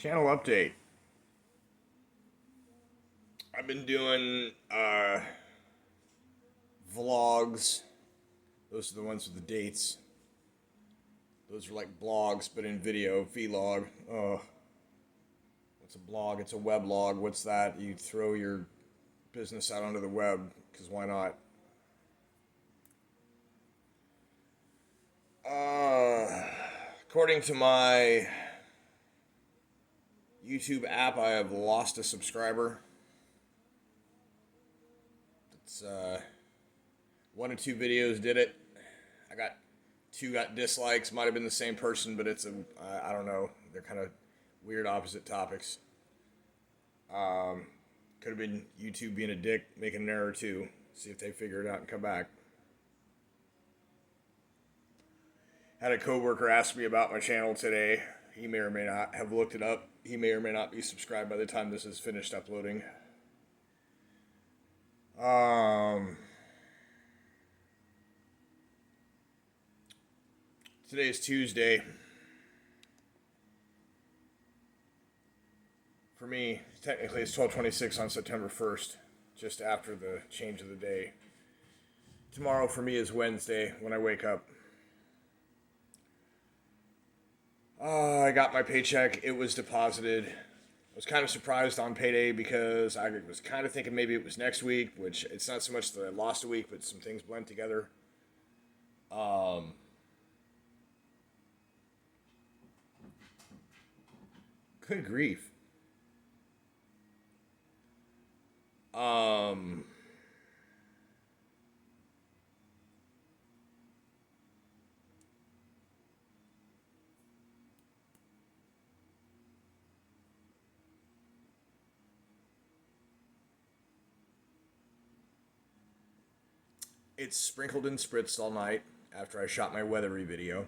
Channel update. I've been doing vlogs. Those are the ones with the dates. Those are like blogs, but in video. Vlog. What's a blog? It's a weblog. What's that? You throw your business out onto the web, because why not? Uh, According to my YouTube app, I have lost a subscriber. It's one or two videos did it. I got two got dislikes. Might have been the same person, but I don't know. They're kind of weird opposite topics. Could have been YouTube being a dick, making an error too. See if they figure it out and come back. Had a coworker ask me about my channel today. He may or may not have looked it up. He may or may not be subscribed by the time this is finished uploading. Today is Tuesday. For me, technically it's 12:26 on September 1st, just after the change of the day. Tomorrow for me is Wednesday when I wake up. I got my paycheck. It was deposited. I was kind of surprised on payday because I was kind of thinking maybe it was next week, which it's not so much that I lost a week, but some things blend together. Good grief. Um, it's sprinkled and spritzed all night after I shot my weathery video.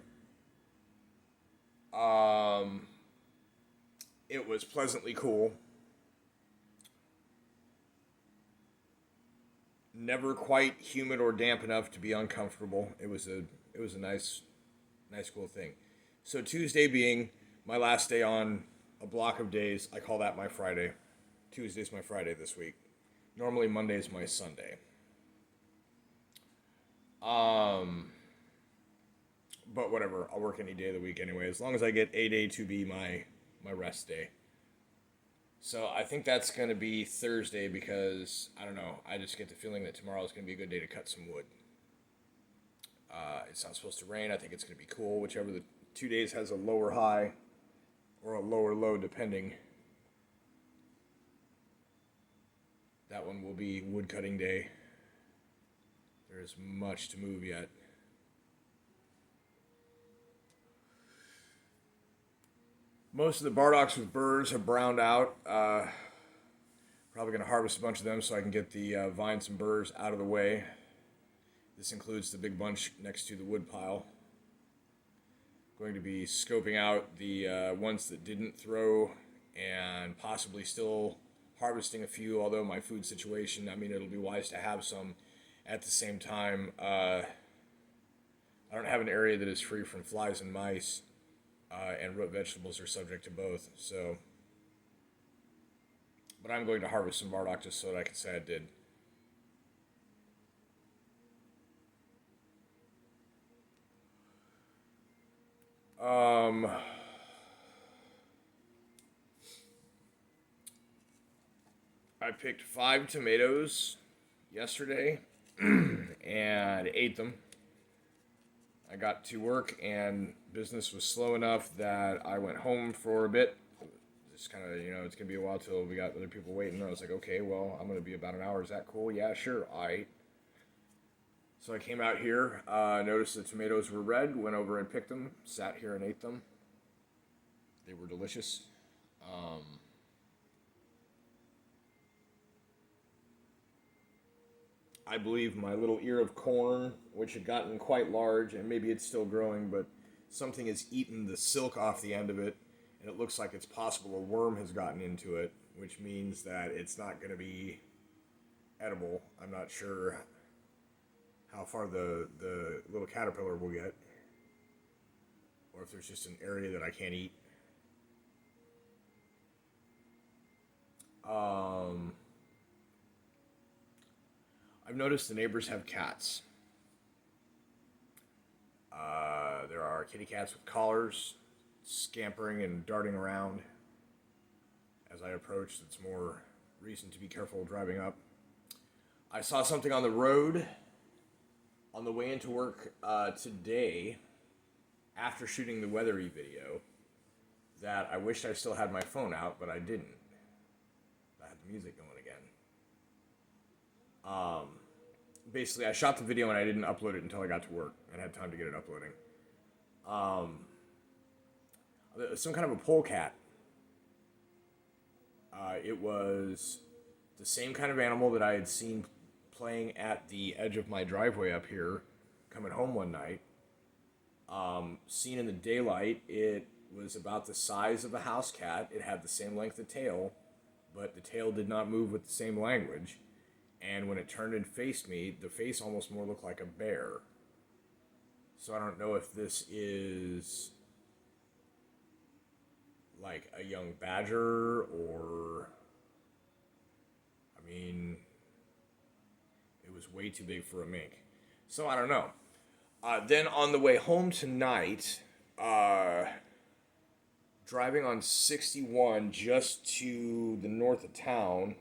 Um, it was pleasantly cool. Never quite humid or damp enough to be uncomfortable. It was a nice cool thing. So Tuesday being my last day on a block of days, I call that my Friday. Tuesday's my Friday this week. Normally Monday's my Sunday. Um, but whatever, I'll work any day of the week anyway, as long as I get a day to be my rest day. So I think that's going to be Thursday because, I don't know, I just get the feeling that tomorrow is going to be a good day to cut some wood. It's not supposed to rain. I think it's going to be cool. Whichever the 2 days has a lower high or a lower low, depending. That one will be wood cutting day. There's much to move yet. Most of the bardocks with burrs have browned out. Probably going to harvest a bunch of them so I can get the vines and burrs out of the way. This includes the big bunch next to the wood pile. Going to be scoping out the ones that didn't throw and possibly still harvesting a few, although my food situation, I mean, it'll be wise to have some. At the same time, I don't have an area that is free from flies and mice, and root vegetables are subject to both, so. But I'm going to harvest some bardock just so that I can say I did. Um, I picked 5 tomatoes yesterday and ate them. I got to work and business was slow enough that I went home for a bit. Just kind of, it's going to be a while till we got other people waiting. I was like, okay, well, I'm going to be about an hour. Is that cool? Yeah, sure. All right. So I came out here, noticed the tomatoes were red, went over and picked them, sat here and ate them. They were delicious. I believe my little ear of corn, which had gotten quite large, and maybe it's still growing, but something has eaten the silk off the end of it, and it looks like it's possible a worm has gotten into it, which means that it's not going to be edible. I'm not sure how far the little caterpillar will get, or if there's just an area that I can't eat. Um, I've noticed the neighbors have cats. There are kitty cats with collars, scampering and darting around. As I approach, it's more reason to be careful driving up. I saw something on the road on the way into work today after shooting the weathery video that I wished I still had my phone out, but I didn't. I had the music going again. Basically, I shot the video and I didn't upload it until I got to work and had time to get it uploading. Some kind of a polecat. It was the same kind of animal that I had seen playing at the edge of my driveway up here, coming home one night. Seen in the daylight, it was about the size of a house cat. It had the same length of tail, but the tail did not move with the same language. And when it turned and faced me, the face almost more looked like a bear. So I don't know if this is like a young badger or... I mean, it was way too big for a mink. So I don't know. Then on the way home tonight, driving on 61 just to the north of town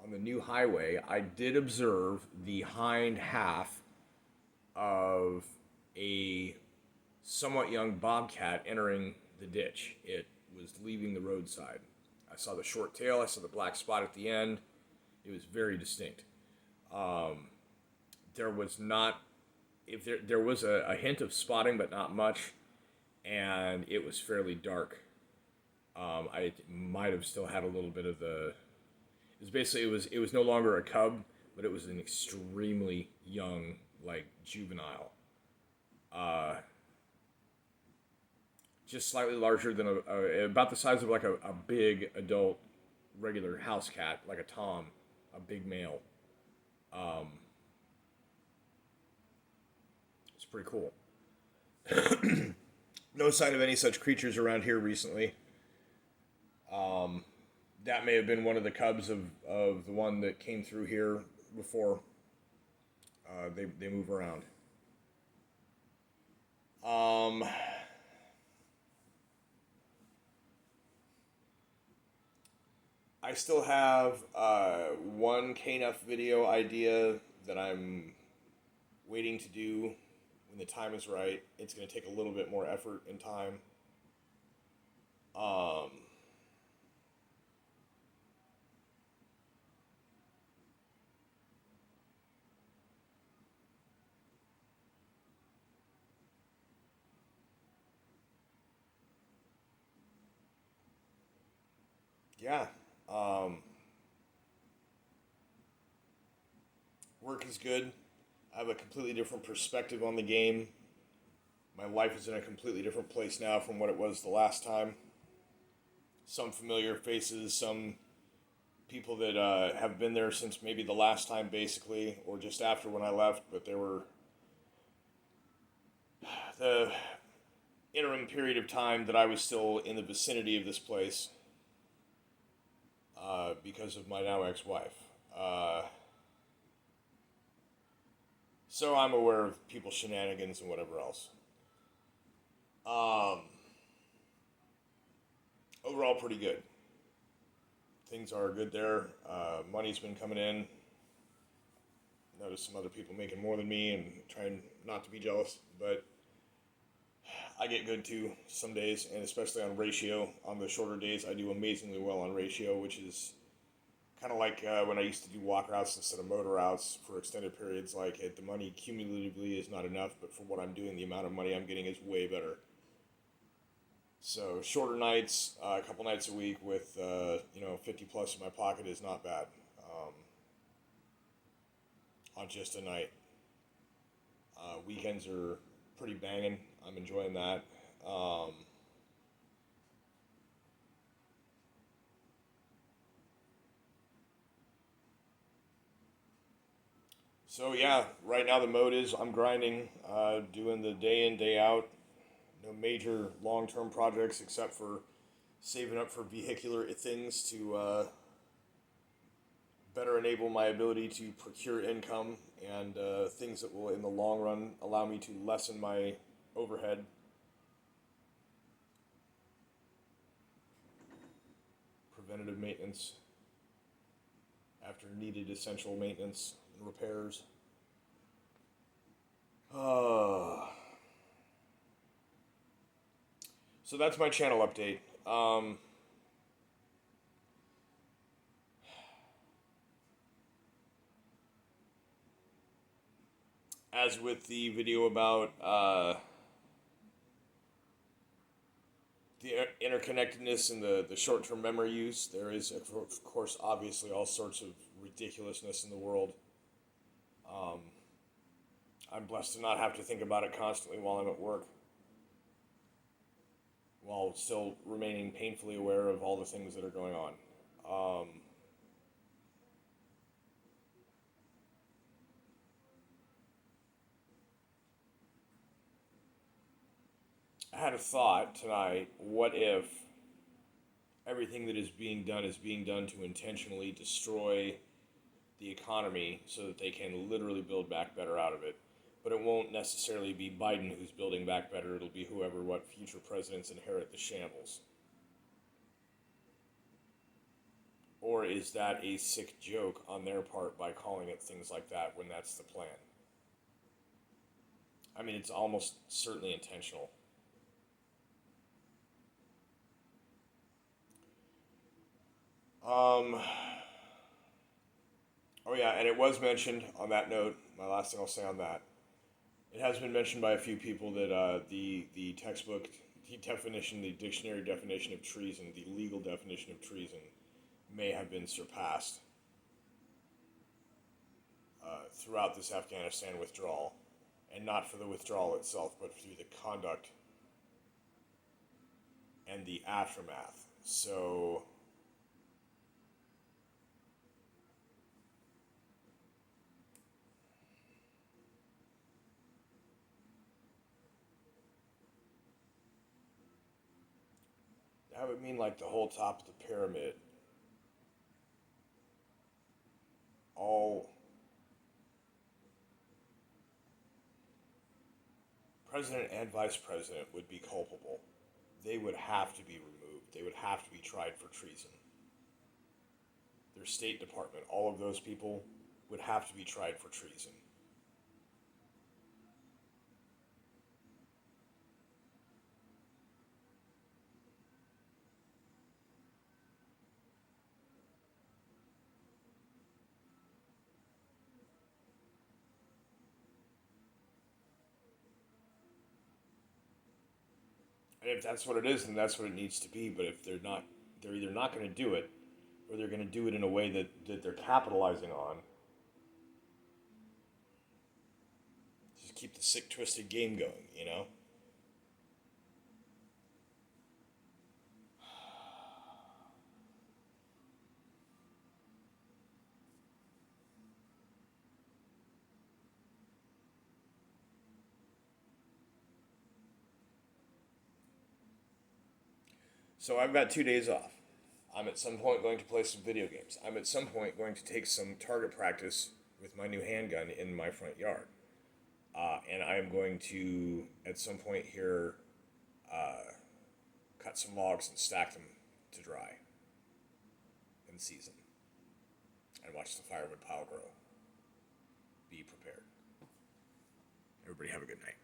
on the new highway, I did observe the hind half of a somewhat young bobcat entering the ditch. It was leaving the roadside. I saw the short tail, I saw the black spot at the end. It was very distinct. There was not, if there was a hint of spotting, but not much, and it was fairly dark. I might have still had a little bit of the. It was basically it was no longer a cub, but it was an extremely young, like juvenile. Just slightly larger than about the size of like a big adult regular house cat, like a tom, a big male. It's pretty cool. No sign of any such creatures around here recently. That may have been one of the cubs of the one that came through here before. They move around. I still have one KNF video idea that I'm waiting to do when the time is right. It's going to take a little bit more effort and time. Yeah. Work is good. I have a completely different perspective on the game. My life is in a completely different place now from what it was the last time. Some familiar faces, some people that have been there since maybe the last time, basically, or just after when I left, but there were the interim period of time that I was still in the vicinity of this place because of my now ex-wife. So I'm aware of people's shenanigans and whatever else. Overall, pretty good. Things are good there. Money's been coming in. Noticed some other people making more than me and trying not to be jealous, but I get good too some days, and especially on ratio. On the shorter days, I do amazingly well on ratio, which is kind of like when I used to do walk routes instead of motor routes for extended periods. Like the money cumulatively is not enough, but for what I'm doing, the amount of money I'm getting is way better. So shorter nights, a couple nights a week with 50 plus in my pocket is not bad. On just a night. Weekends are pretty banging. I'm enjoying that. So yeah, right now the mode is I'm grinding, doing the day in, day out. No major long-term projects except for saving up for vehicular things to better enable my ability to procure income and things that will, in the long run, allow me to lessen my overhead. Preventative maintenance after needed essential maintenance and repairs. So that's my channel update. As with the video about the interconnectedness and the short-term memory use, there is, of course, obviously all sorts of ridiculousness in the world. I'm blessed to not have to think about it constantly while I'm at work, while still remaining painfully aware of all the things that are going on. I had a thought tonight, what if everything that is being done to intentionally destroy the economy so that they can literally build back better out of it? But it won't necessarily be Biden who's building back better, it'll be what future presidents inherit the shambles. Or is that a sick joke on their part by calling it things like that when that's the plan? I mean, it's almost certainly intentional. Oh yeah, and it was mentioned on that note, my last thing I'll say on that, it has been mentioned by a few people that the textbook, the dictionary definition of treason, the legal definition of treason, may have been surpassed throughout this Afghanistan withdrawal, and not for the withdrawal itself, but through the conduct and the aftermath. So that would mean like the whole top of the pyramid, all president and vice president would be culpable. They would have to be removed. They would have to be tried for treason. Their State Department, all of those people would have to be tried for treason. And if that's what it is, then that's what it needs to be. But if they're not, they're either not going to do it, or they're going to do it in a way that they're capitalizing on. Just keep the sick, twisted game going, you know? So I've got 2 days off. I'm at some point going to play some video games. I'm at some point going to take some target practice with my new handgun in my front yard. And I am going to, at some point here, cut some logs and stack them to dry in season. And watch the firewood pile grow. Be prepared. Everybody have a good night.